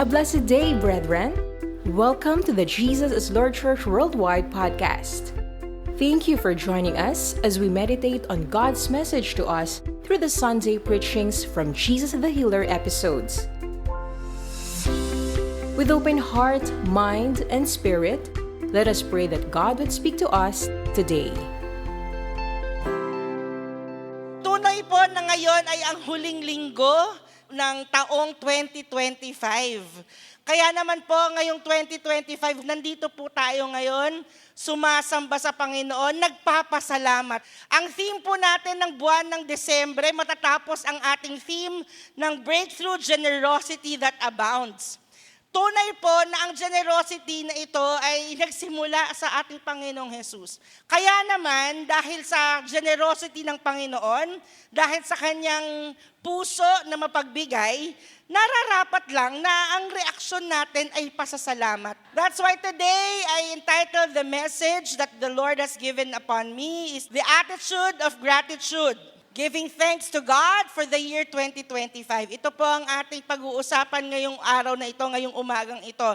A blessed day, brethren. Welcome to the Jesus is Lord Church Worldwide podcast. Thank you for joining us as we meditate on God's message to us through the Sunday preachings from Jesus the Healer episodes. With open heart, mind, and spirit, let us pray that God would speak to us today. Tunay po na ngayon ay ang huling linggo ng taong 2025. Kaya naman po ngayong 2025, nandito po tayo ngayon, sumasamba sa Panginoon, nagpapasalamat. Ang theme po natin ng buwan ng Desyembre, matatapos ang ating theme ng Breakthrough Generosity that Abounds. Tunay po na ang generosity na ito ay nagsimula sa ating Panginoong Jesus. Kaya naman, dahil sa generosity ng Panginoon, dahil sa kanyang puso na mapagbigay, nararapat lang na ang reaksyon natin ay pasasalamat. That's why today I entitled the message that the Lord has given upon me is the attitude of gratitude. Giving thanks to God for the year 2025. Ito po ang ating pag-uusapan ngayong araw na ito, ngayong umagang ito.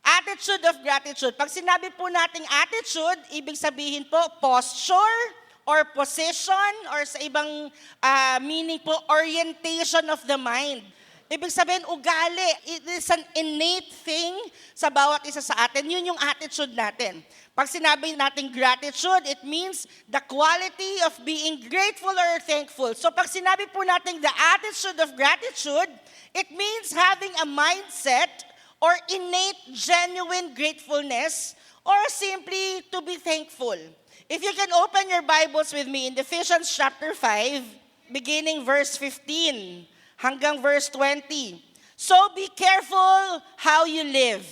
Attitude of gratitude. Pag sinabi po nating attitude, ibig sabihin po posture or position or sa ibang meaning po, orientation of the mind. Ibig sabihin, ugali. It is an innate thing sa bawat isa sa atin. Yun yung attitude natin. Pag sinabi natin gratitude, it means the quality of being grateful or thankful. So pag sinabi po natin the attitude of gratitude, it means having a mindset or innate, genuine gratefulness or simply to be thankful. If you can open your Bibles with me in Ephesians chapter 5, beginning verse 15. Hanggang verse 20. So be careful how you live.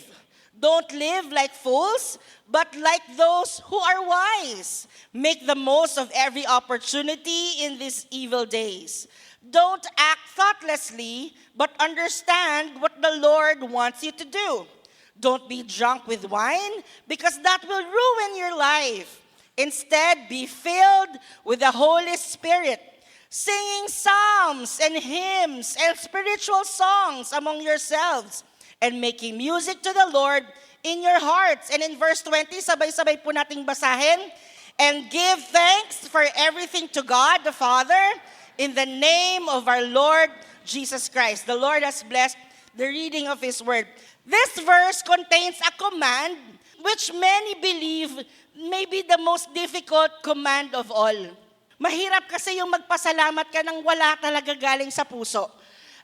Don't live like fools, but like those who are wise. Make the most of every opportunity in these evil days. Don't act thoughtlessly, but understand what the Lord wants you to do. Don't be drunk with wine, because that will ruin your life. Instead, be filled with the Holy Spirit, singing psalms and hymns and spiritual songs among yourselves and making music to the Lord in your hearts. And in verse 20, sabay-sabay po nating basahin. And give thanks for everything to God the Father in the name of our Lord Jesus Christ. The Lord has blessed the reading of His Word. This verse contains a command which many believe may be the most difficult command of all. Mahirap kasi yung magpasalamat ka nang wala talaga galing sa puso.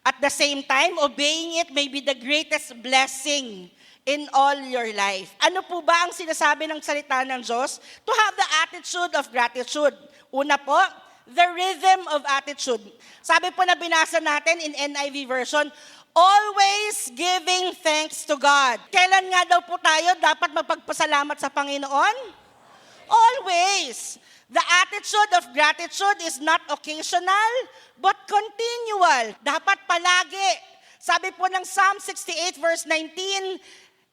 At the same time, obeying it may be the greatest blessing in all your life. Ano po ba ang sinasabi ng salita ng Diyos? To have the attitude of gratitude. Una po, the rhythm of attitude. Sabi po na binasa natin in NIV version, always giving thanks to God. Kailan nga daw po tayo dapat magpagpasalamat sa Panginoon? Always. The attitude of gratitude is not occasional, but continual. Dapat palagi. Sabi po ng Psalm 68 verse 19,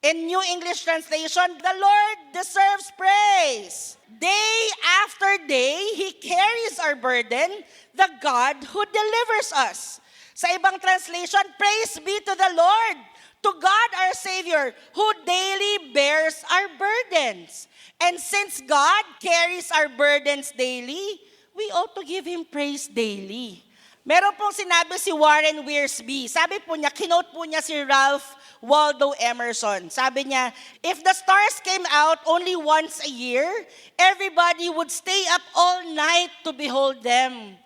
in New English Translation, the Lord deserves praise. Day after day, He carries our burden, the God who delivers us. Sa ibang translation, praise be to the Lord, to God our Savior, who daily bears our burdens. And since God carries our burdens daily, we ought to give Him praise daily. Meron pong sinabi si Warren Wiersbe. Sabi po niya, kinote po niya si Ralph Waldo Emerson. Sabi niya, if the stars came out only once a year, everybody would stay up all night to behold them.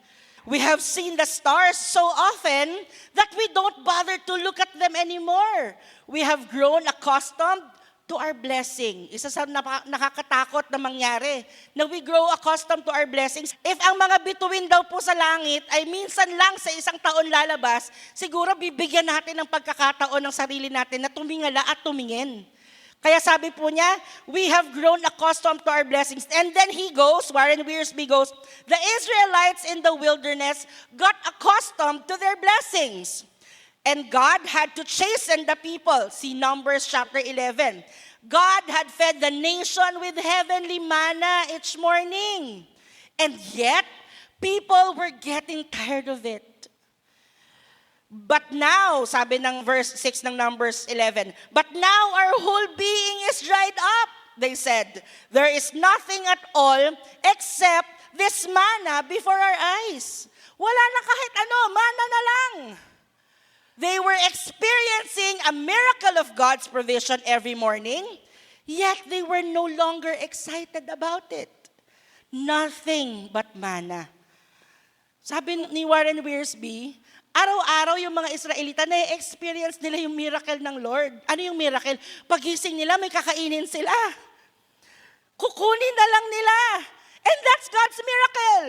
We have seen the stars so often that we don't bother to look at them anymore. We have grown accustomed to our blessing. Isa sa nakakatakot na mangyari, na we grow accustomed to our blessings. If ang mga bituin daw po sa langit ay minsan lang sa isang taon lalabas, siguro bibigyan natin ng pagkakataon ng sarili natin na tumingala at tumingin. Kaya sabi po niya, we have grown accustomed to our blessings. And then he goes, Warren Wiersbe goes, the Israelites in the wilderness got accustomed to their blessings. And God had to chasten the people. See Numbers chapter 11. God had fed the nation with heavenly manna each morning. And yet, people were getting tired of it. But now, sabi ng verse 6 ng Numbers 11, but now our whole being is dried up, they said. There is nothing at all except this manna before our eyes. Wala na kahit ano, mana na lang. They were experiencing a miracle of God's provision every morning, yet they were no longer excited about it. Nothing but manna. Sabi ni Warren Wiersbe, araw-araw yung mga Israelita na-experience nila yung miracle ng Lord. Ano yung miracle? Pagising nila, may kakainin sila. Kukunin na lang nila. And that's God's miracle.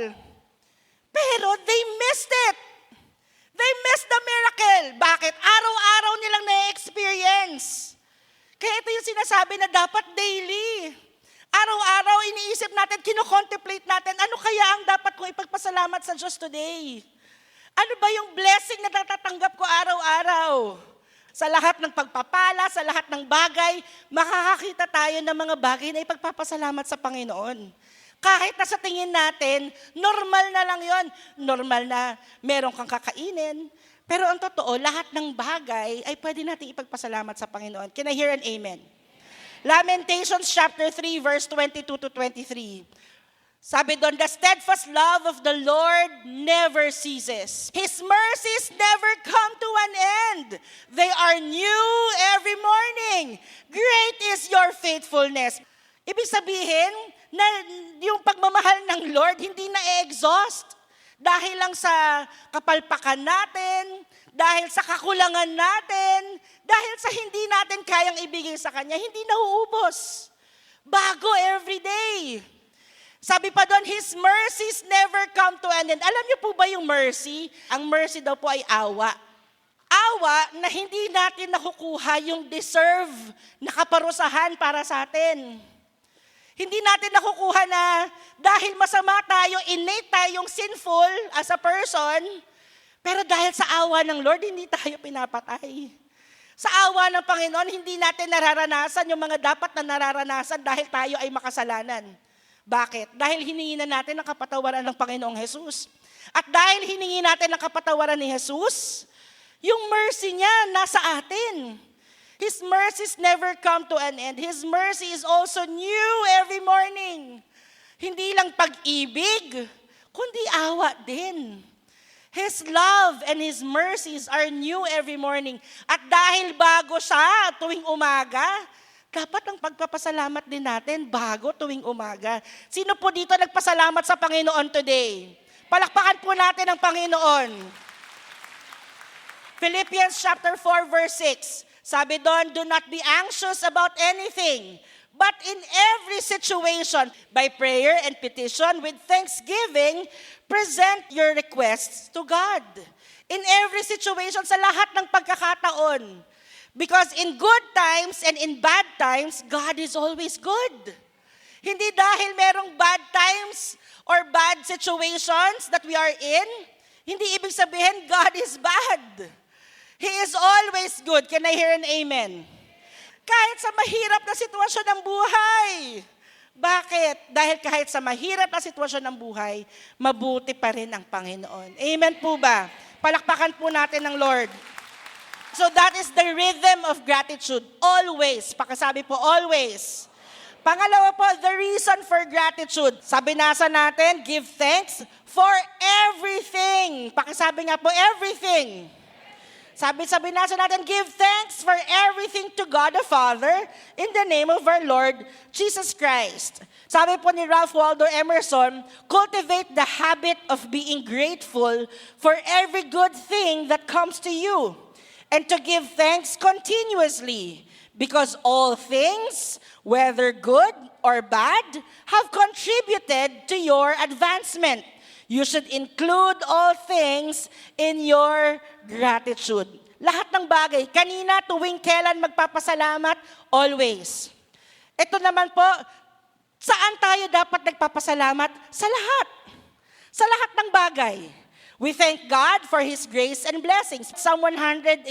Pero they missed it. They missed the miracle. Bakit? Araw-araw nilang na-experience. Kaya ito yung sinasabi na dapat daily. Araw-araw iniisip natin, kino-contemplate natin, ano kaya ang dapat kong ipagpasalamat sa Diyos today? Ano ba yung blessing na natatanggap ko araw-araw? Sa lahat ng pagpapala, sa lahat ng bagay, makakakita tayo ng mga bagay na ipagpapasalamat sa Panginoon. Kahit na sa tingin natin, normal na lang yon. Normal na meron kang kakainin. Pero ang totoo, lahat ng bagay ay pwede natin ipagpasalamat sa Panginoon. Can I hear an amen? Lamentations chapter 3 verse 22 to 23. Sabi doon, the steadfast love of the Lord never ceases. His mercies never come to an end. They are new every morning. Great is your faithfulness. Ibig sabihin na yung pagmamahal ng Lord hindi na-exhaust dahil lang sa kapalpakan natin, dahil sa kakulangan natin, dahil sa hindi natin kayang ibigay sa Kanya, hindi nauubos. Bago every day. Sabi pa doon, His mercies never come to an end. Alam niyo po ba yung mercy? Ang mercy daw po ay awa. Awa na hindi natin nakukuha yung deserve na kaparusahan para sa atin. Hindi natin nakukuha na dahil masama tayo, innate tayong sinful as a person, pero dahil sa awa ng Lord, hindi tayo pinapatay. Sa awa ng Panginoon, hindi natin nararanasan yung mga dapat na nararanasan dahil tayo ay makasalanan. Bakit? Dahil hiningi na natin ang kapatawaran ng Panginoong Jesus. At dahil hiningi natin ang kapatawaran ni Jesus, yung mercy niya nasa atin. His mercies never come to an end. His mercy is also new every morning. Hindi lang pag-ibig, kundi awa din. His love and His mercies are new every morning. At dahil bago siya tuwing umaga, dapat ang pagpapasalamat din natin bago tuwing umaga. Sino po dito nagpasalamat sa Panginoon today? Palakpakan po natin ang Panginoon. Philippians chapter 4 verse 6. Sabi doon, do not be anxious about anything, but in every situation, by prayer and petition, with thanksgiving, present your requests to God. In every situation, sa lahat ng pagkakataon. Because in good times and in bad times, God is always good. Hindi dahil merong bad times or bad situations that we are in, hindi ibig sabihin God is bad. He is always good. Can I hear an amen? Kahit sa mahirap na sitwasyon ng buhay. Bakit? Dahil kahit sa mahirap na sitwasyon ng buhay, mabuti pa rin ang Panginoon. Amen po ba? Palakpakan po natin ng Lord. So that is the rhythm of gratitude. Always. Pakisabi po, always. Pangalawa po, the reason for gratitude. Sabi nasa natin, give thanks for everything. Pakisabi nga po, everything. Sabi nasa natin, give thanks for everything to God the Father in the name of our Lord Jesus Christ. Sabi po ni Ralph Waldo Emerson, cultivate the habit of being grateful for every good thing that comes to you and to give thanks continuously because all things, whether good or bad, have contributed to your advancement. You should include all things in your gratitude. Lahat ng bagay, kanina tuwing kailan magpapasalamat, always. Ito naman po, saan tayo dapat nagpapasalamat? Sa lahat. Sa lahat ng bagay. We thank God for His grace and blessings. Psalm 118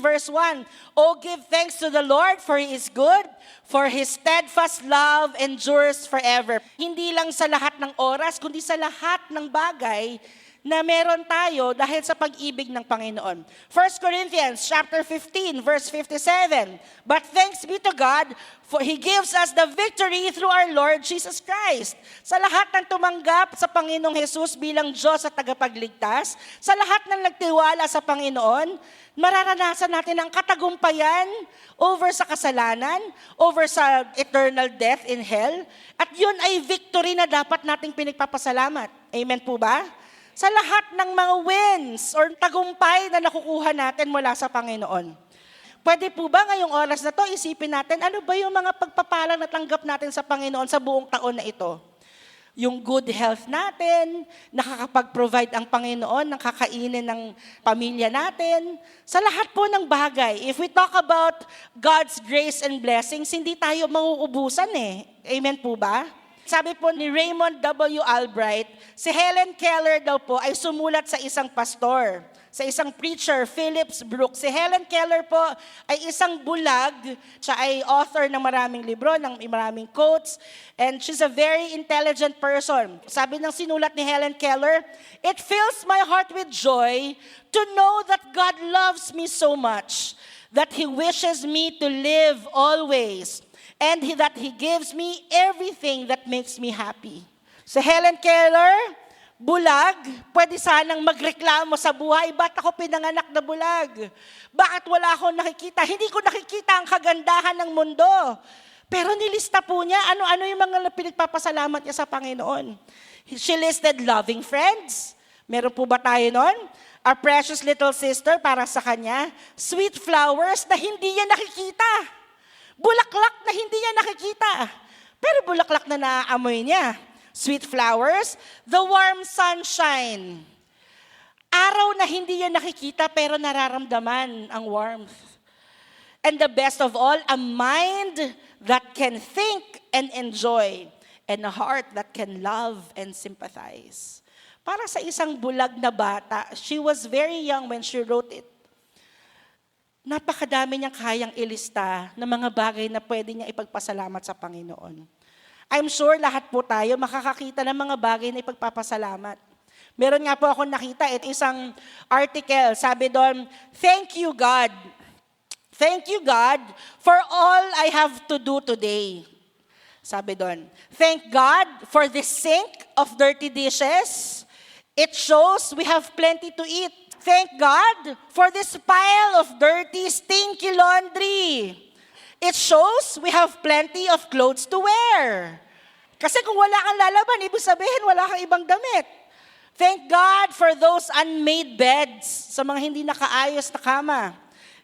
verse 1, oh, give thanks to the Lord for He is good, for His steadfast love endures forever. Hindi lang sa lahat ng oras, kundi sa lahat ng bagay na meron tayo dahil sa pag-ibig ng Panginoon. 1 Corinthians chapter 15, verse 57. But thanks be to God, for He gives us the victory through our Lord Jesus Christ. Sa lahat ng tumanggap sa Panginoong Jesus bilang Diyos at tagapagligtas, sa lahat ng nagtiwala sa Panginoon, mararanasan natin ang katagumpayan over sa kasalanan, over sa eternal death in hell, at yun ay victory na dapat nating pinagpapasalamat. Amen po ba? Sa lahat ng mga wins or tagumpay na nakukuha natin mula sa Panginoon. Pwede po ba ngayong oras na to, isipin natin, ano ba yung mga pagpapala na tanggap natin sa Panginoon sa buong taon na ito? Yung good health natin, nakakapag-provide ang Panginoon ng kakainin ng pamilya natin. Sa lahat po ng bagay, if we talk about God's grace and blessings, hindi tayo mauubusan eh. Amen po ba? Sabi po ni Raymond W. Albright, si Helen Keller daw po ay sumulat sa isang pastor, sa isang preacher, Phillips Brooks. Si Helen Keller po ay isang bulag. Siya ay author ng maraming libro, ng maraming quotes, and she's a very intelligent person. Sabi ng sinulat ni Helen Keller, "It fills my heart with joy to know that God loves me so much, that He wishes me to live always, and that He gives me everything that makes me happy." So Helen Keller, bulag, pwede sanang magreklamo sa buhay, ba't ako pinanganak na bulag? Bakit wala akong nakikita? Hindi ko nakikita ang kagandahan ng mundo. Pero nilista po niya, ano-ano yung mga pinagpapasalamat niya sa Panginoon. She listed loving friends. Meron po ba tayo nun? Our precious little sister para sa kanya. Sweet flowers na hindi niya nakikita. Bulaklak na hindi niya nakikita. Pero bulaklak na naaamoy niya. Sweet flowers, the warm sunshine. Araw na hindi niya nakikita pero nararamdaman ang warmth. And the best of all, a mind that can think and enjoy, and a heart that can love and sympathize. Para sa isang bulag na bata, she was very young when she wrote it. Napakadami niyang kayang ilista ng mga bagay na pwede niya ipagpasalamat sa Panginoon. I'm sure lahat po tayo makakakita ng mga bagay na ipagpapasalamat. Meron nga po ako nakita, isang article, sabi doon, "Thank you God. Thank you God for all I have to do today." Sabi doon, "Thank God for this sink of dirty dishes. It shows we have plenty to eat. Thank God for this pile of dirty, stinky laundry. It shows we have plenty of clothes to wear." Kasi kung wala kang lalaban, ibig sabihin wala kang ibang damit. Thank God for those unmade beds, sa mga hindi nakaayos na kama.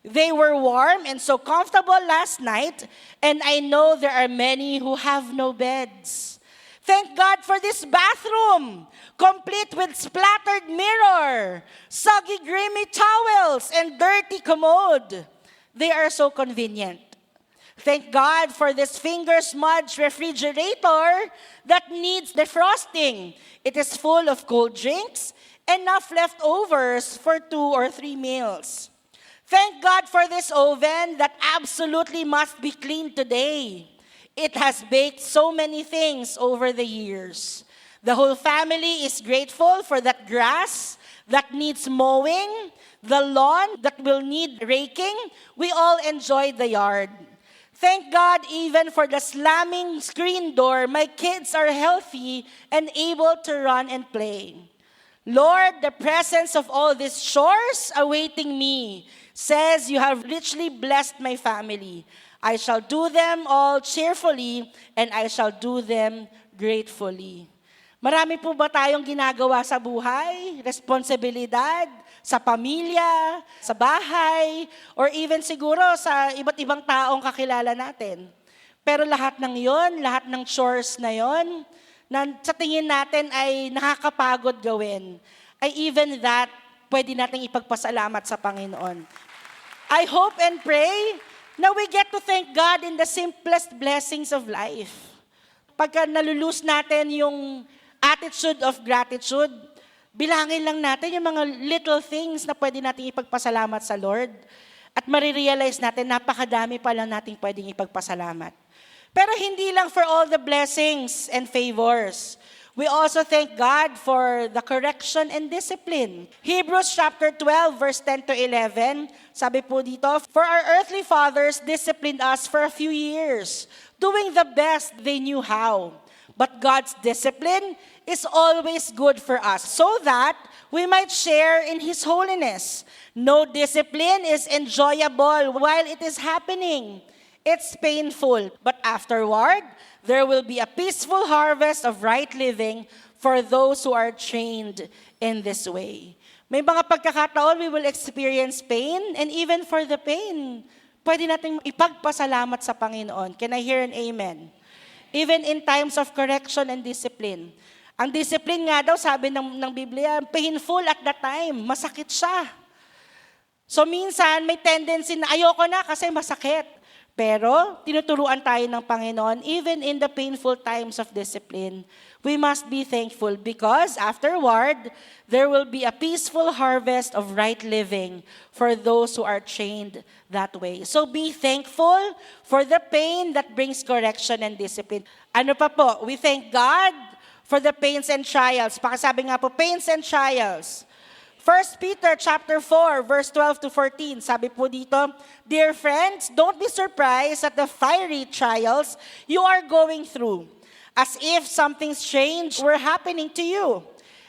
They were warm and so comfortable last night, and I know there are many who have no beds. Thank God for this bathroom, complete with splattered mirror, soggy grimy towels, and dirty commode. They are so convenient. Thank God for this finger-smudged refrigerator that needs defrosting. It is full of cold drinks, enough leftovers for 2 or 3 meals. Thank God for this oven that absolutely must be cleaned today. It has baked so many things over the years. The whole family is grateful for that grass that needs mowing, the lawn that will need raking. We all enjoy the yard. Thank God even for the slamming screen door, my kids are healthy and able to run and play. Lord, the presence of all these chores awaiting me says you have richly blessed my family. I shall do them all cheerfully and I shall do them gratefully. Marami po ba tayong ginagawa sa buhay, responsibilidad, sa pamilya, sa bahay, or even siguro sa iba't ibang taong kakilala natin. Pero lahat ng yon, lahat ng chores na yon, na sa tingin natin ay nakakapagod gawin, ay even that, pwede nating ipagpasalamat sa Panginoon. I hope and pray na we get to thank God in the simplest blessings of life. Pagka nalulus natin yung attitude of gratitude, bilangin lang natin yung mga little things na pwede natin ipagpasalamat sa Lord at marirealize natin napakadami pa lang natin pwedeng ipagpasalamat. Pero hindi lang for all the blessings and favors. We also thank God for the correction and discipline. Hebrews chapter 12, verse 10 to 11, sabi po dito, "For our earthly fathers disciplined us for a few years, doing the best they knew how. But God's discipline is always good for us, so that we might share in His holiness. No discipline is enjoyable while it is happening. It's painful, but afterward, there will be a peaceful harvest of right living for those who are trained in this way." May mga pagkakataon we will experience pain, and even for the pain, pwede nating ipagpasalamat sa Panginoon. Can I hear an amen? Even in times of correction and discipline. Ang discipline nga daw, sabi ng Biblia, painful at the time. Masakit siya. So minsan, may tendency na ayoko na kasi masakit. Pero, tinuturuan tayo ng Panginoon, even in the painful times of discipline, we must be thankful because afterward, there will be a peaceful harvest of right living for those who are trained that way. So be thankful for the pain that brings correction and discipline. Ano pa po? We thank God for the pains and trials. Pakisabi nga po, pains and trials. 1 Peter chapter 4, verse 12 to 14, sabi po dito, "Dear friends, don't be surprised at the fiery trials you are going through, as if something strange were happening to you.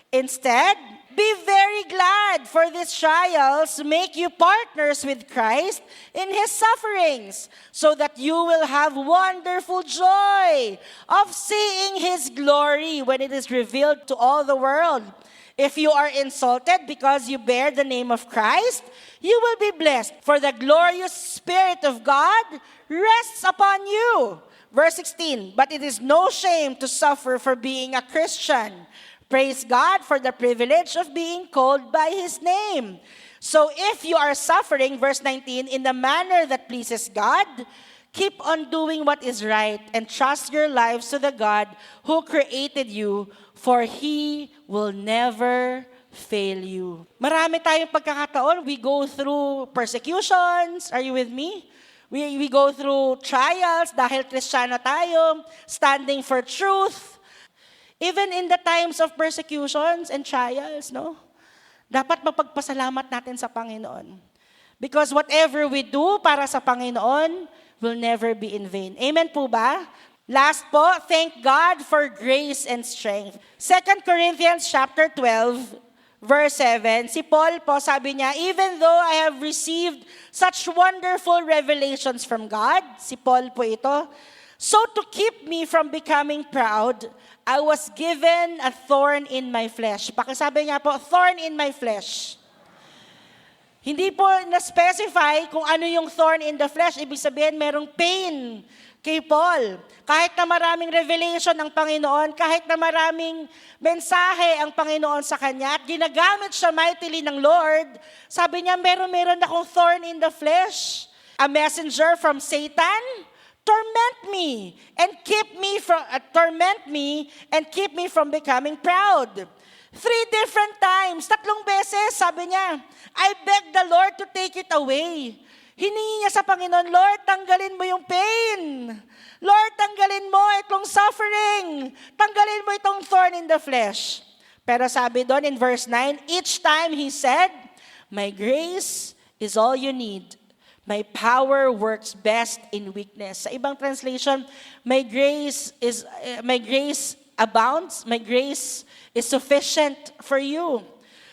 Instead, be very glad, for these trials make you partners with Christ in His sufferings, so that you will have wonderful joy of seeing His glory when it is revealed to all the world. If you are insulted because you bear the name of Christ, you will be blessed, for the glorious Spirit of God rests upon you." Verse 16, "But it is no shame to suffer for being a Christian. Praise God for the privilege of being called by His name. So if you are suffering," verse 19, "in the manner that pleases God, keep on doing what is right and trust your lives to the God who created you, for He will never fail you." Marami tayong pagkakataon. We go through persecutions. Are you with me? We go through trials dahil Kristiyano tayo, standing for truth. Even in the times of persecutions and trials, no? Dapat mapagpasalamat natin sa Panginoon. Because whatever we do para sa Panginoon will never be in vain. Amen po ba? Last po, thank God for grace and strength. 2 Corinthians chapter 12, verse 7, si Paul po sabi niya, "Even though I have received such wonderful revelations from God," si Paul po ito, "so to keep me from becoming proud, I was given a thorn in my flesh." Pakisabi nga po, thorn in my flesh. Hindi po na-specify kung ano yung thorn in the flesh. Ibig sabihin, merong pain kay Paul. Kahit na maraming revelation ng Panginoon, kahit na maraming mensahe ang Panginoon sa kanya, at ginagamit siya mightily ng Lord, sabi niya, meron akong thorn in the flesh. A messenger from Satan, torment me and keep me from becoming proud. 3 different times, 3 beses, sabi niya, I beg the Lord to take it away. Hiningi niya sa Panginoon, Lord, tanggalin mo yung pain. Lord, tanggalin mo itong suffering. Tanggalin mo itong thorn in the flesh. Pero sabi doon in verse 9, each time he said, my grace is all you need. My power works best in weakness. Sa ibang translation, my grace abounds. My grace is sufficient for you.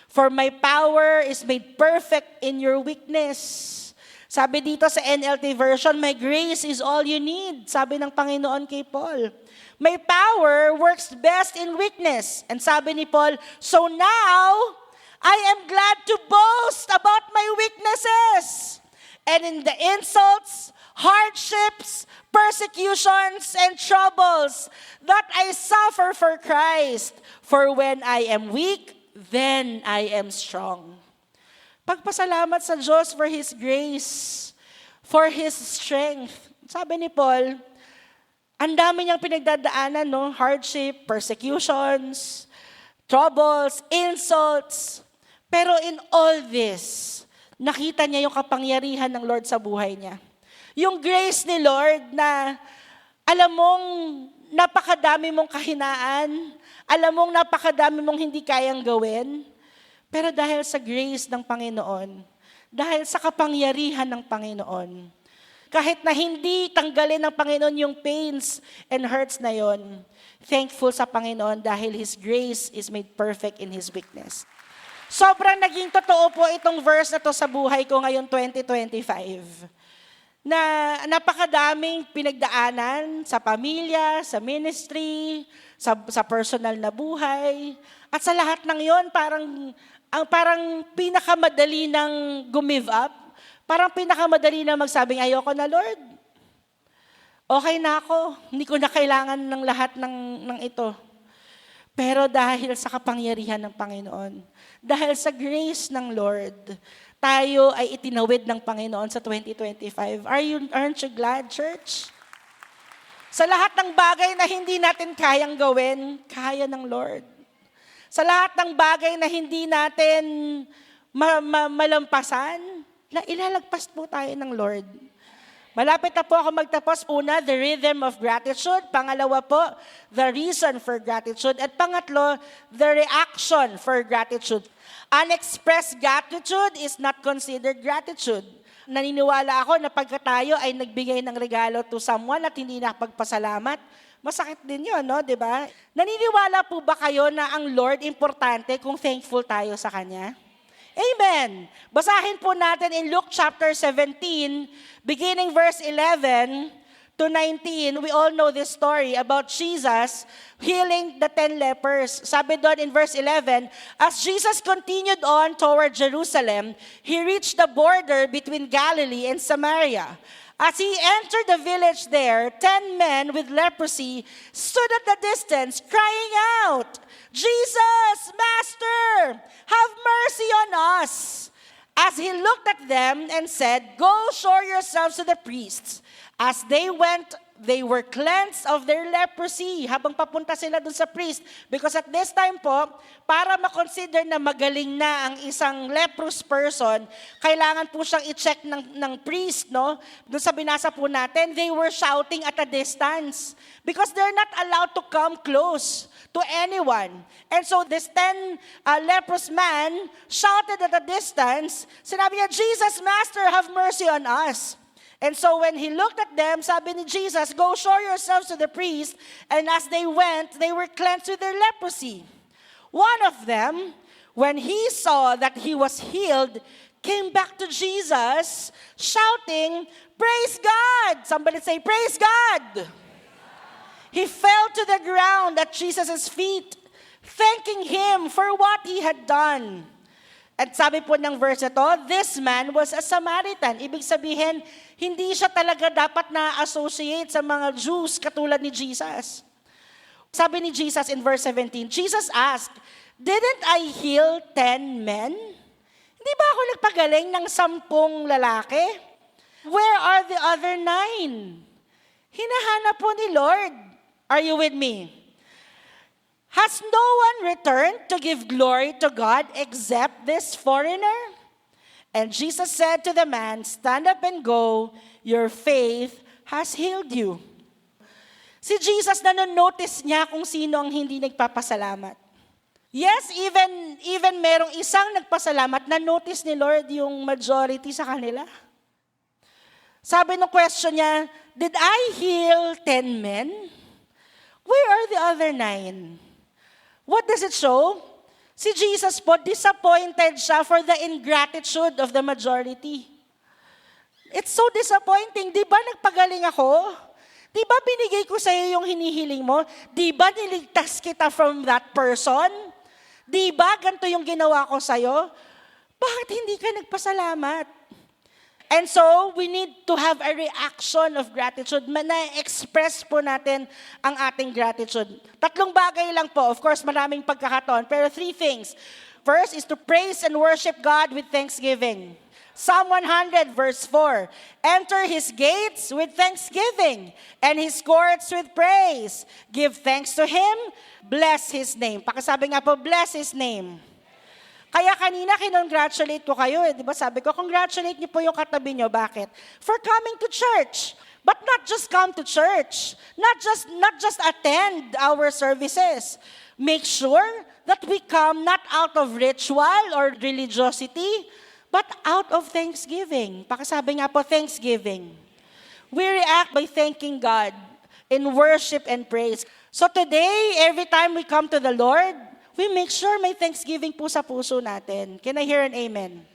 For my power is made perfect in your weakness. Sabi dito sa NLT version, my grace is all you need. Sabi ng Panginoon kay Paul. My power works best in weakness. And sabi ni Paul, so now, I am glad to boast about my weaknesses. And in the insults, hardships, persecutions, and troubles that I suffer for Christ. For when I am weak, then I am strong. Pagpasalamat sa Diyos for His grace, for His strength. Sabi ni Paul, ang dami niyang pinagdadaanan, no? Hardship, persecutions, troubles, insults. Pero in all this, nakita niya yung kapangyarihan ng Lord sa buhay niya. Yung grace ni Lord na, alam mong, napakadami mong kahinaan, alam mong napakadami mong hindi kayang gawin, pero dahil sa grace ng Panginoon, dahil sa kapangyarihan ng Panginoon, kahit na hindi tanggalin ng Panginoon yung pains and hurts na yon, thankful sa Panginoon dahil His grace is made perfect in His weakness. Sobrang naging totoo po itong verse na to sa buhay ko ngayong 2025. Na napakadaming pinagdaanan sa pamilya, sa ministry, sa personal na buhay. At sa lahat ng yon, parang pinakamadali ng gumive up. Parang pinakamadali na magsabing, ayoko na, Lord. Okay na ako. Hindi ko na kailangan ng lahat ng ito. Pero dahil sa kapangyarihan ng Panginoon, dahil sa grace ng Lord, tayo ay itinawid ng Panginoon sa 2025. Aren't you glad, church? Sa lahat ng bagay na hindi natin kayang gawin, kaya ng Lord. Sa lahat ng bagay na hindi natin malampasan, ilalagpas po tayo ng Lord. Malapit na po ako magtapos. Una, the rhythm of gratitude. Pangalawa po, the reason for gratitude. At pangatlo, the reaction for gratitude. Unexpressed gratitude is not considered gratitude. Naniniwala ako na pagka tayo ay nagbigay ng regalo to someone at hindi nakapagpasalamat, masakit din yun, no? Diba? Naniniwala po ba kayo na ang Lord importante kung thankful tayo sa Kanya? Amen. Basahin po natin in Luke chapter 17, beginning verse 11 to 19. We all know this story about Jesus healing the 10 lepers. Sabi doon in verse 11, as Jesus continued on toward Jerusalem, He reached the border between Galilee and Samaria. As He entered the village there, 10 men with leprosy stood at the distance, crying out, Jesus, Master, have mercy on us. As He looked at them and said, go show yourselves to the priests. As they went, they were cleansed of their leprosy. Habang papunta sila dun sa priest. Because at this time po, para makonsider na magaling na ang isang leprous person, kailangan po siyang i-check ng priest, no? Doon sa binasa po natin, they were shouting at a distance. Because they're not allowed to come close to anyone. And so this 10 leprous man shouted at a distance, sinabi niya, Jesus, Master, have mercy on us. And so when He looked at them, sabi ni Jesus, go show yourselves to the priest. And as they went, they were cleansed with their leprosy. One of them, when he saw that he was healed, came back to Jesus, shouting, praise God! Somebody say, praise God! He fell to the ground at Jesus' feet, thanking Him for what He had done. At sabi po ng verse ito, this man was a Samaritan. Ibig sabihin, hindi siya talaga dapat na-associate sa mga Jews katulad ni Jesus. Sabi ni Jesus in verse 17, Jesus asked, didn't I heal 10 men? Hindi ba ako nagpagaling ng 10 lalaki? Where are the other 9? Hinahanap po ni Lord. Are you with me? Has no one returned to give glory to God except this foreigner? And Jesus said to the man, stand up and go, your faith has healed you. Si Jesus, nanonotice niya kung sino ang hindi nagpapasalamat. Yes, even merong isang nagpasalamat, na-notice ni Lord yung majority sa kanila. Sabi ng question niya, did I heal 10 men? Where are the other 9? What does it show? Si Jesus po, disappointed siya for the ingratitude of the majority. It's so disappointing. Di ba nagpagaling ako? Di ba binigay ko sa iyo yung hinihiling mo? Di ba niligtas kita from that person? Di ba ganito yung ginawa ko sa iyo? Bakit hindi ka nagpasalamat? And so, we need to have a reaction of gratitude. Na-express po natin ang ating gratitude. 3 bagay lang po. Of course, maraming pagkakataon. Pero 3 things. First is to praise and worship God with thanksgiving. Psalm 100 verse 4. Enter His gates with thanksgiving and His courts with praise. Give thanks to Him. Bless His name. Pakisabi nga po, bless His name. Kaya kanina kinongratulate ko kayo. Di ba sabi ko, congratulate niyo po yung katabi niyo. Bakit? For coming to church. But not just come to church, not just attend our services. Make sure that we come not out of ritual or religiosity, but out of thanksgiving. Pakisabi nga po, thanksgiving. We react by thanking God in worship and praise. So today, every time we come to the Lord, we make sure may thanksgiving po sa puso natin. Can I hear an amen?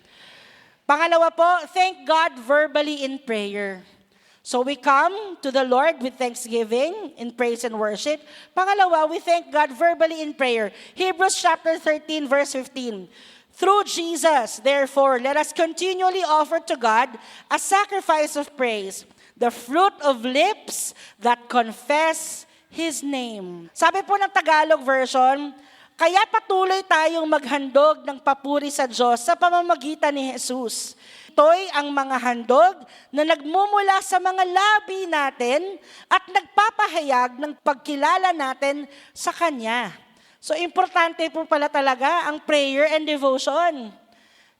Pangalawa po, thank God verbally in prayer. So we come to the Lord with thanksgiving in praise and worship. Pangalawa, we thank God verbally in prayer. Hebrews chapter 13, verse 15. Through Jesus, therefore, let us continually offer to God a sacrifice of praise, the fruit of lips that confess His name. Sabi po ng Tagalog version, kaya patuloy tayong maghandog ng papuri sa Diyos sa pamamagitan ni Jesus. Ito'y ang mga handog na nagmumula sa mga labi natin at nagpapahayag ng pagkilala natin sa Kanya. So, importante po pala talaga ang prayer and devotion.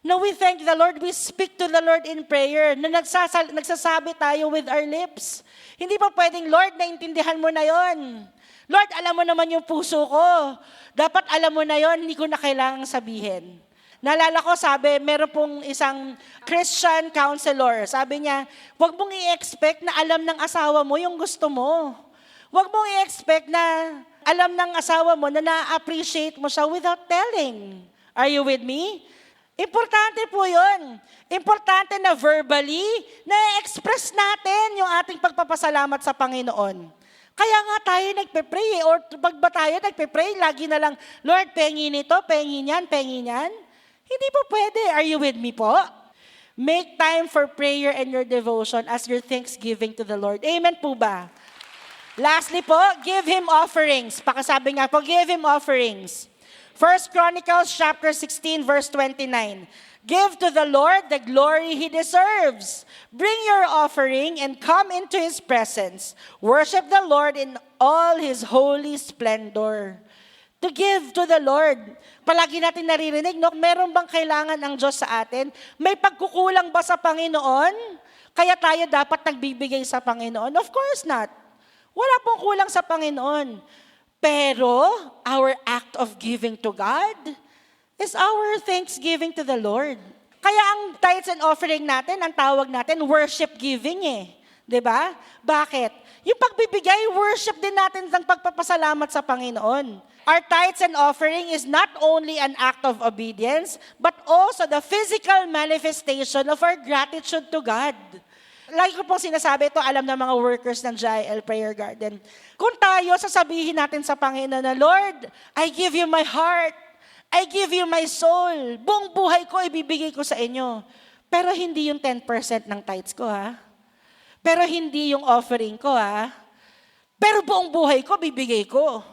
Now, we thank the Lord, we speak to the Lord in prayer, na nagsasabi tayo with our lips. Hindi pa pwedeng, Lord, naintindihan mo na yon. Lord, alam mo naman yung puso ko. Dapat alam mo na yon, hindi ko na kailangang sabihin. Naalala ko, sabi, meron pong isang Christian counselor. Sabi niya, huwag mong i-expect na alam ng asawa mo yung gusto mo. Huwag mong i-expect na alam ng asawa mo na na-appreciate mo siya without telling. Are you with me? Importante po yun. Importante na verbally, na-express natin yung ating pagpapasalamat sa Panginoon. Kaya nga tayo nagpe-pray, or pag ba tayo nagpe-pray, lagi na lang, Lord, pengin ito, pengin yan, pengin yan. Hindi po pwede. Are you with me po? Make time for prayer and your devotion as your thanksgiving to the Lord. Amen po ba? Lastly po, give Him offerings. Pakasabi nga po, give Him offerings. 1 Chronicles chapter 16 verse 29. Give to the Lord the glory He deserves. Bring your offering and come into His presence. Worship the Lord in all His holy splendor. To give to the Lord. Palagi natin naririnig, no? Meron bang kailangan ang Diyos sa atin? May pagkukulang ba sa Panginoon? Kaya tayo dapat nagbibigay sa Panginoon? Of course not. Wala pong kulang sa Panginoon. Pero, our act of giving to God is our thanksgiving to the Lord. Kaya ang tithes and offering natin, ang tawag natin, worship giving eh. 'Di ba? Bakit? Yung pagbibigay, worship din natin ng pagpapasalamat sa Panginoon. Our tithes and offering is not only an act of obedience, but also the physical manifestation of our gratitude to God. Lagi ko pong sinasabi ito, alam ng mga workers ng GIL Prayer Garden. Kung tayo, sasabihin natin sa Panginoon na, Lord, I give you my heart. I give you my soul. Buong buhay ko, ibibigay ko sa inyo. Pero hindi yung 10% ng tithes ko, ha? Pero hindi yung offering ko, ha? Pero buong buhay ko, bibigay ko.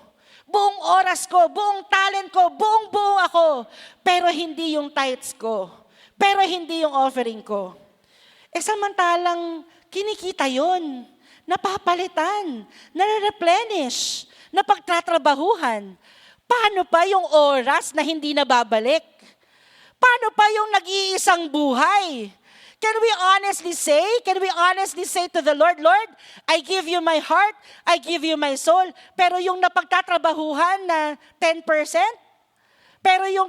Buong oras ko, buong talent ko, buong ako. Pero hindi yung tithes ko. Pero hindi yung offering ko. Samantalang kinikita yon, napapalitan, nare-replenish, napagtatrabahuhan. Paano pa yung oras na hindi nababalik? Paano pa yung nag-iisang buhay? Can we honestly say to the Lord, Lord, I give you my heart, I give you my soul, pero yung napagtatrabahuhan na 10%, pero yung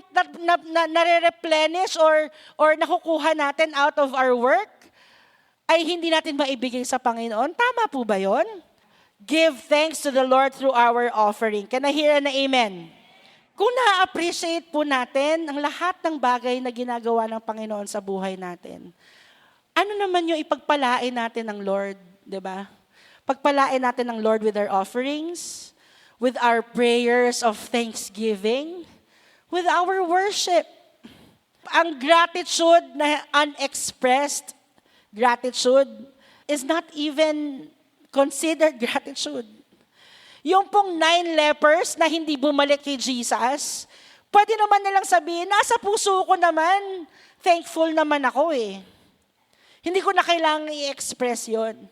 nare-replenish or nakukuha natin out of our work, ay hindi natin maibigay sa Panginoon. Tama po ba yun? Give thanks to the Lord through our offering. Can I hear an amen? Kung na-appreciate po natin ang lahat ng bagay na ginagawa ng Panginoon sa buhay natin, ano naman yung ipagpalain natin ng Lord, di ba? Pagpalain natin ng Lord with our offerings, with our prayers of thanksgiving, with our worship. Ang gratitude na unexpressed gratitude is not even considered gratitude. Yung pong 9 lepers na hindi bumalik kay Jesus, pwede naman nilang sabihin, nasa puso ko naman, thankful naman ako eh. Hindi ko na kailangang i-express yon.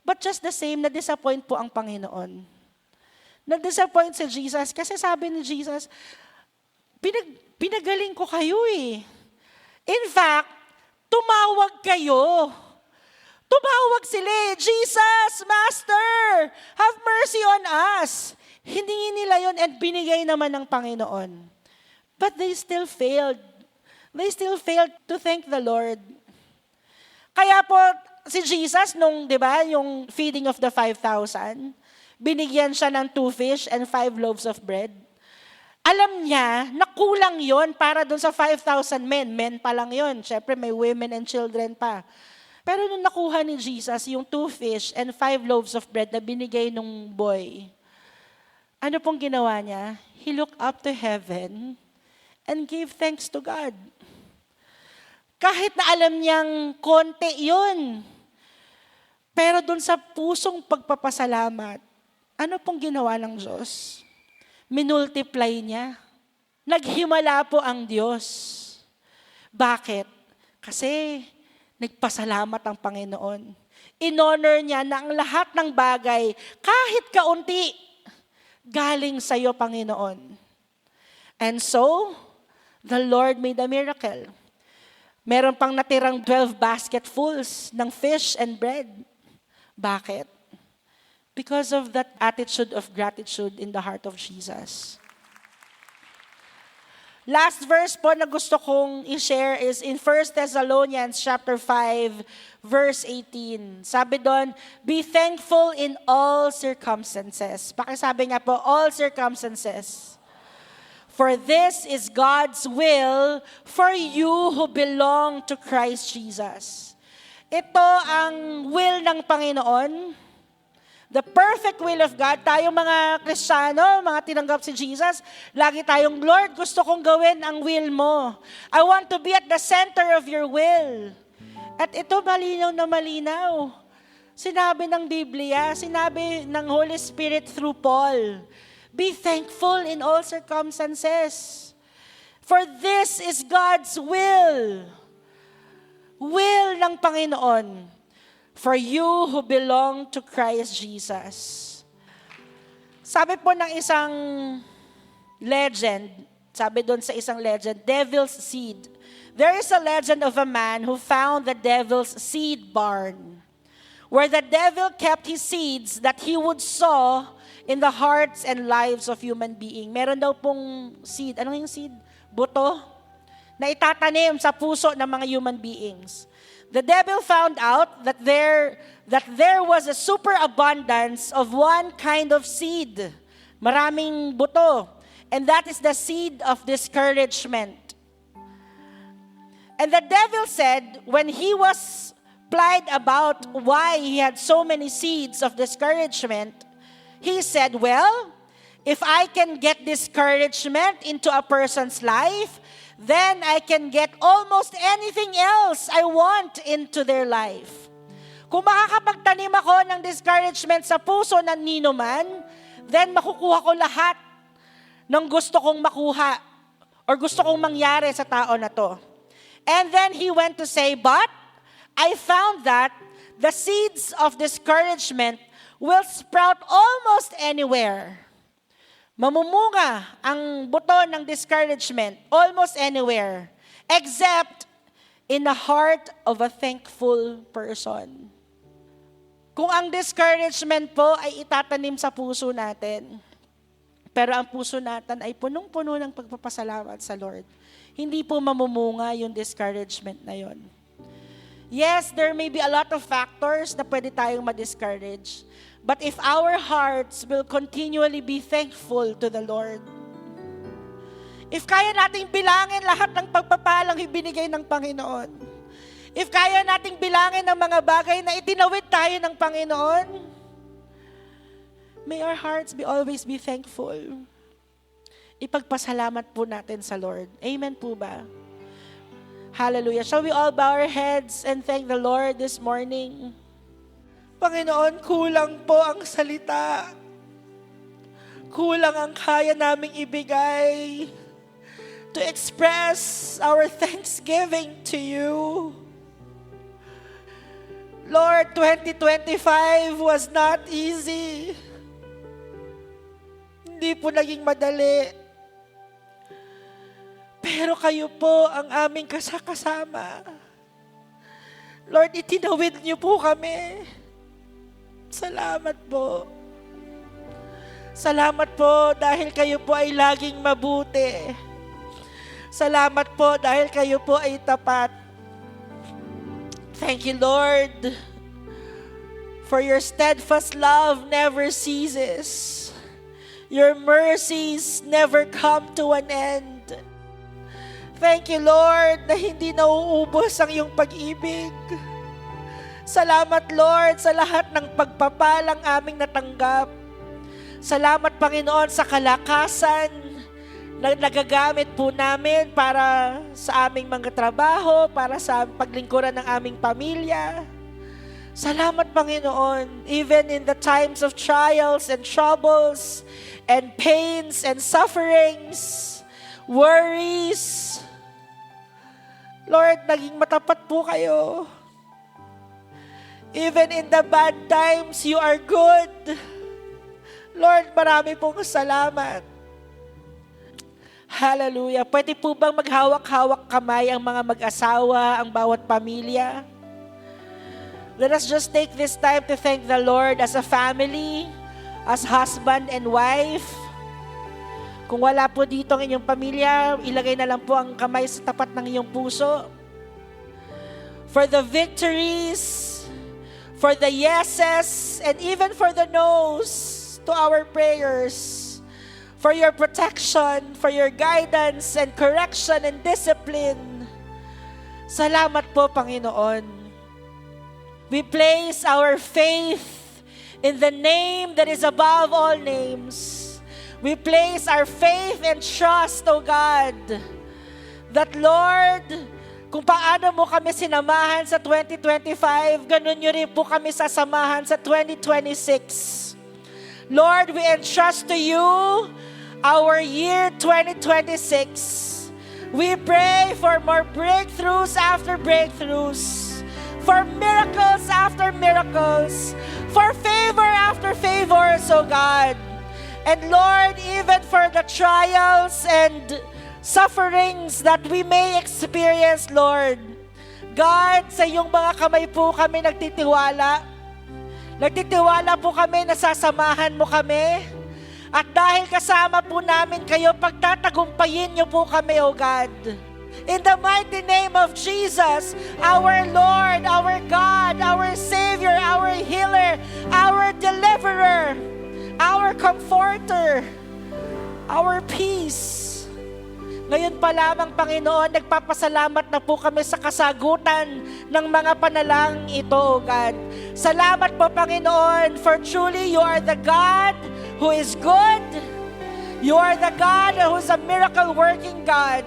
But just the same, na-disappoint po ang Panginoon. Na-disappoint si Jesus kasi sabi ni Jesus, pinagaling ko kayo eh. In fact, tumawag kayo Tumawag sila, Jesus, Master, have mercy on us. Hiningi nila yon and binigay naman ng Panginoon. But they still failed. They still failed to thank the Lord. Kaya po, si Jesus, nung, di ba, yung feeding of the 5,000, binigyan siya ng 2 fish and 5 loaves of bread. Alam niya na kulang yon para dun sa 5,000 men. Men pa lang yon. Siyempre, may women and children pa. Pero nung nakuha ni Jesus yung 2 fish and 5 loaves of bread na binigay nung boy, ano pong ginawa niya? He looked up to heaven and gave thanks to God. Kahit na alam niyang konti yun. Pero dun sa pusong pagpapasalamat, ano pong ginawa ng Diyos? Minultiply niya. Naghimala po ang Diyos. Bakit? Kasi nagpasalamat ang Panginoon. In-honor niya na ang lahat ng bagay, kahit kaunti, galing sa iyo, Panginoon. And so, the Lord made a miracle. Meron pang natirang 12 basketfuls ng fish and bread. Bakit? Because of that attitude of gratitude in the heart of Jesus. Last verse po na gusto kong i-share is in 1 Thessalonians chapter 5, verse 18. Sabi doon, be thankful in all circumstances. Pakisabi nga po, all circumstances. For this is God's will for you who belong to Christ Jesus. Ito ang will ng Panginoon. The perfect will of God. Tayong mga Kristiyano, mga tinanggap si Jesus, lagi tayong, Lord, gusto kong gawin ang will mo. I want to be at the center of your will. At ito malinaw na malinaw. Sinabi ng Biblia, sinabi ng Holy Spirit through Paul, be thankful in all circumstances. For this is God's will. Will ng Panginoon for you who belong to Christ Jesus. Sabi po ng isang legend, sabi doon sa isang legend, devil's seed. There is a legend of a man who found the devil's seed barn, where the devil kept his seeds that he would sow in the hearts and lives of human beings. Meron daw pong seed. Ano yung seed? Buto? Na itatanim sa puso ng mga human beings. The devil found out that there was a superabundance of one kind of seed. Maraming buto. And that is the seed of discouragement. And the devil said, when he was plied about why he had so many seeds of discouragement, he said, well, if I can get discouragement into a person's life, then I can get almost anything else I want into their life. Kung makakapagtanim ako ng discouragement sa puso ng ninuman, then makukuha ko lahat ng gusto kong makuha or gusto kong mangyari sa tao na to. And then he went to say, but I found that the seeds of discouragement will sprout almost anywhere. Mamumunga ang buto ng discouragement almost anywhere, except in the heart of a thankful person. Kung ang discouragement po ay itatanim sa puso natin, pero ang puso natin ay punong-puno ng pagpapasalamat sa Lord, hindi po mamumunga yung discouragement na yon. Yes, there may be a lot of factors na pwede tayong ma-discourage. But if our hearts will continually be thankful to the Lord, if kaya nating bilangin lahat ng pagpapalang ibinigay ng Panginoon, if kaya nating bilangin ang mga bagay na itinawid tayo ng Panginoon, may our hearts always be thankful. Ipagpasalamat po natin sa Lord. Amen po ba? Hallelujah. Shall we all bow our heads and thank the Lord this morning? Panginoon, kulang po ang salita. Kulang ang kaya naming ibigay to express our thanksgiving to you. Lord, 2025 was not easy. Hindi po naging madali. Pero kayo po ang aming kasama. Lord, itinawid niyo po kami. Salamat po. Salamat po dahil kayo po ay laging mabuti. Salamat po dahil kayo po ay tapat. Thank you, Lord, for your steadfast love never ceases. Your mercies never come to an end. Thank you, Lord, na hindi nauubos ang iyong pag-ibig. Salamat, Lord, sa lahat ng pagpapalang aming natanggap. Salamat, Panginoon, sa kalakasan na nagagamit po namin para sa aming mga trabaho, para sa paglingkuran ng aming pamilya. Salamat, Panginoon, even in the times of trials and troubles and pains and sufferings, worries. Lord, naging matapat po kayo. Even in the bad times, you are good. Lord, marami pong salamat. Hallelujah. Pwede po bang maghawak-hawak kamay ang mga mag-asawa, ang bawat pamilya? Let us just take this time to thank the Lord as a family, as husband and wife. Kung wala po dito ang inyong pamilya, ilagay na lang po ang kamay sa tapat ng iyong puso. For the victories, for the yeses, and even for the no's to our prayers, for your protection, for your guidance and correction and discipline. Salamat po, Panginoon. We place our faith in the name that is above all names. We place our faith and trust, O God, that Lord, kung paano mo kami sinamahan sa 2025, ganun nyo rin po kami sasamahan sa 2026. Lord, we entrust to you our year 2026. We pray for more breakthroughs after breakthroughs, for miracles after miracles, for favor after favors, O God. And Lord, even for the trials and sufferings that we may experience, Lord, God, sa iyong mga kamay po kami nagtitiwala. Nagtitiwala po kami na sasamahan mo kami. At dahil kasama po namin kayo, pagtatagumpayin niyo po kami, O God. In the mighty name of Jesus, our Lord, our God, our Savior, our Healer, our Deliverer, our Comforter, our Peace. Ngayon pa lamang, Panginoon, nagpapasalamat na po kami sa kasagutan ng mga panalangin ito, O God. Salamat po, Panginoon, for truly you are the God who is good. You are the God who is a miracle-working God.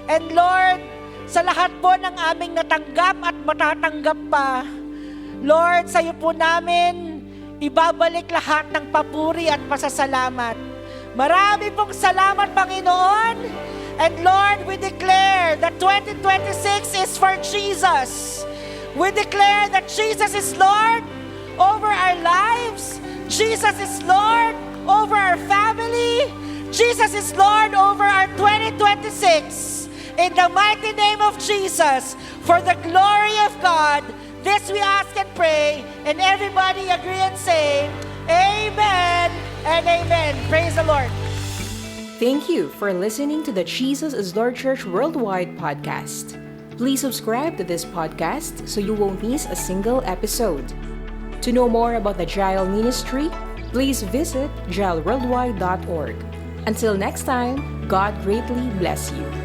And Lord, sa lahat po ng aming natanggap at matatanggap pa, Lord, sa iyo po namin ibabalik lahat ng papuri at pasasalamat. Marami pong salamat, Panginoon. And Lord, we declare that 2026 is for Jesus. We declare that Jesus is Lord over our lives. Jesus is Lord over our family. Jesus is Lord over our 2026. In the mighty name of Jesus, for the glory of God, this we ask and pray. And everybody agree and say, Amen and amen. Praise the Lord. Thank you for listening to the Jesus is Lord Church Worldwide podcast. Please subscribe to this podcast so you won't miss a single episode. To know more about the Jael Ministry, please visit jailworldwide.org. Until next time, God greatly bless you.